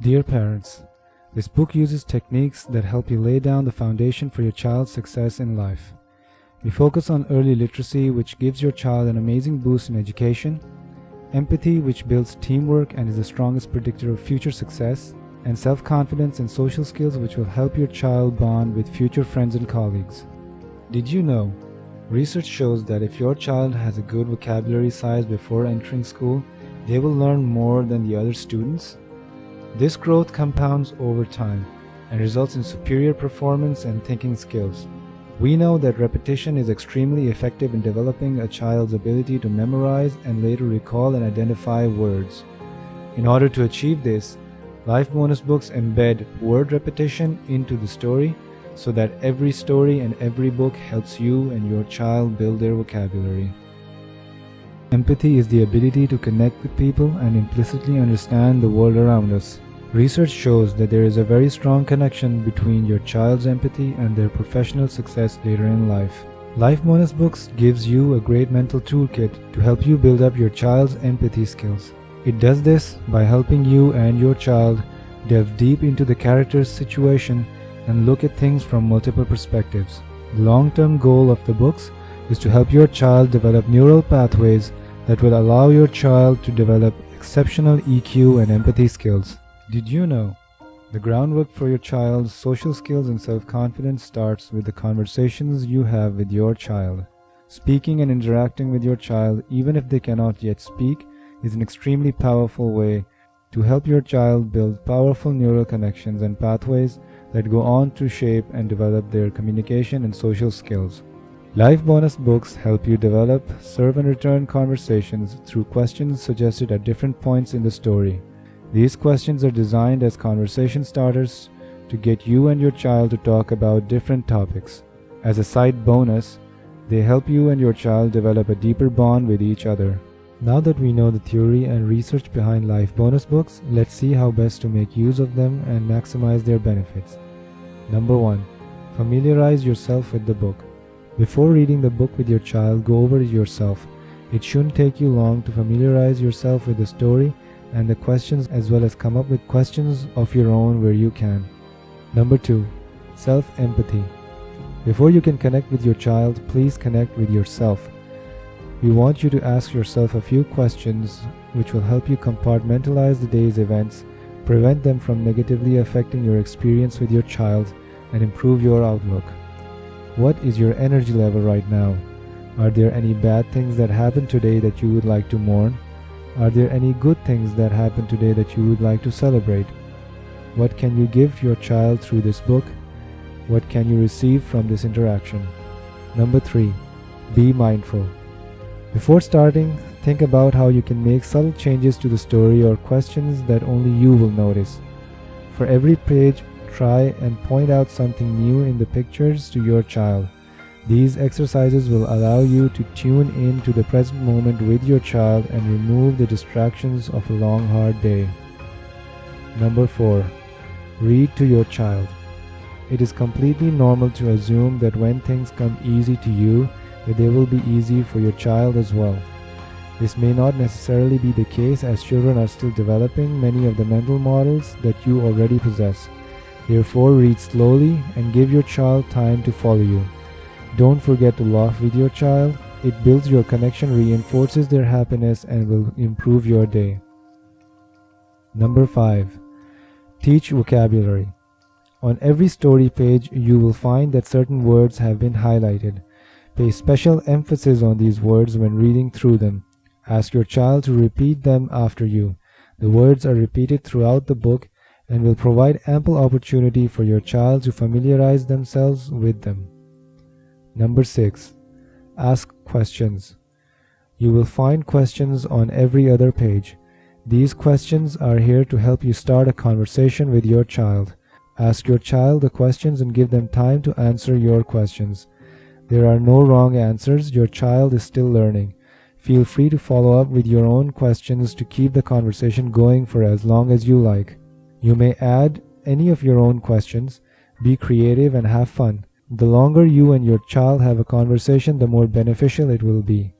Dear parents, this book uses techniques that help you lay down the foundation for your child's success in life. We focus on early literacy, which gives your child an amazing boost in education, empathy, which builds teamwork and is the strongest predictor of future success, and self-confidence and social skills, which will help your child bond with future friends and colleagues. Did you know? Research shows that if your child has a good vocabulary size before entering school, they will learn more than the other students. This growth compounds over time and results in superior performance and thinking skills. We know that repetition is extremely effective in developing a child's ability to memorize and later recall and identify words. In order to achieve this, Life Bonus books embed word repetition into the story so that every story and every book helps you and your child build their vocabulary. Empathy is the ability to connect with people and implicitly understand the world around us. Research shows that there is a very strong connection between your child's empathy and their professional success later in life. Life Bonus books gives you a great mental toolkit to help you build up your child's empathy skills. It does this by helping you and your child delve deep into the character's situation and look at things from multiple perspectives. The long-term goal of the books is to help your child develop neural pathways that will allow your child to develop exceptional EQ and empathy skills. Did you know? The groundwork for your child's social skills and self-confidence starts with the conversations you have with your child. Speaking and interacting with your child, even if they cannot yet speak, is an extremely powerful way to help your child build powerful neural connections and pathways that go on to shape and develop their communication and social skills. Life Bonus books help you develop serve and return conversations through questions suggested at different points in the story. These questions are designed as conversation starters to get you and your child to talk about different topics. As a side bonus, they help you and your child develop a deeper bond with each other. Now that we know the theory and research behind Life Bonus books, let's see how best to make use of them and maximize their benefits. Number 1. Familiarize yourself with the book. Before reading the book with your child, go over it yourself. It shouldn't take you long to familiarize yourself with the story and the questions, as well as come up with questions of your own where you can. Number 2. Self-empathy. Before you can connect with your child, please connect with yourself. We want you to ask yourself a few questions which will help you compartmentalize the day's events, prevent them from negatively affecting your experience with your child, and improve your outlook. What is your energy level right now? Are there any bad things that happened today that you would like to mourn? Are there any good things that happened today that you would like to celebrate? What can you give your child through this book? What can you receive from this interaction? Number 3. Be mindful. Before starting, think about how you can make subtle changes to the story or questions that only you will notice. For every page, try and point out something new in the pictures to your child. These exercises will allow you to tune in to the present moment with your child and remove the distractions of a long, hard day. Number 4. Read to your child. It is completely normal to assume that when things come easy to you, that they will be easy for your child as well. This may not necessarily be the case, as children are still developing many of the mental models that you already possess. Therefore, read slowly and give your child time to follow you. Don't forget to laugh with your child. It builds your connection, reinforces their happiness, and will improve your day. Number 5. Teach vocabulary. On every story page, you will find that certain words have been highlighted. Pay special emphasis on these words when reading through them. Ask your child to repeat them after you. The words are repeated throughout the book and will provide ample opportunity for your child to familiarize themselves with them. Number 6. Ask questions. You will find questions on every other page. These questions are here to help you start a conversation with your child. Ask your child the questions and give them time to answer your questions. There are no wrong answers. Your child is still learning. Feel free to follow up with your own questions to keep the conversation going for as long as you like. You may add any of your own questions. Be creative and have fun. The longer you and your child have a conversation, the more beneficial it will be.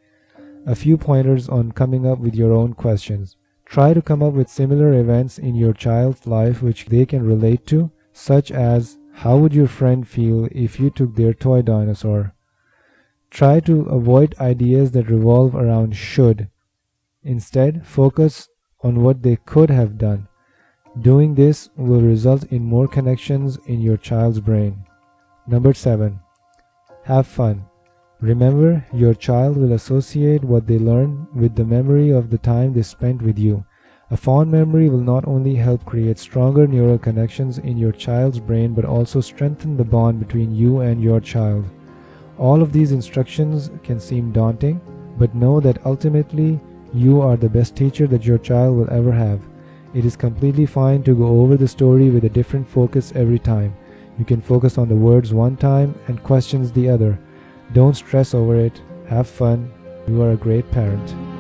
A few pointers on coming up with your own questions. Try to come up with similar events in your child's life which they can relate to, such as how would your friend feel if you took their toy dinosaur? Try to avoid ideas that revolve around should. Instead, focus on what they could have done. Doing this will result in more connections in your child's brain. Number 7. Have fun. Remember, your child will associate what they learn with the memory of the time they spent with you. A fond memory will not only help create stronger neural connections in your child's brain but also strengthen the bond between you and your child. All of these instructions can seem daunting, but know that ultimately you are the best teacher that your child will ever have. It is completely fine to go over the story with a different focus every time. You can focus on the words one time and questions the other. Don't stress over it. Have fun. You are a great parent.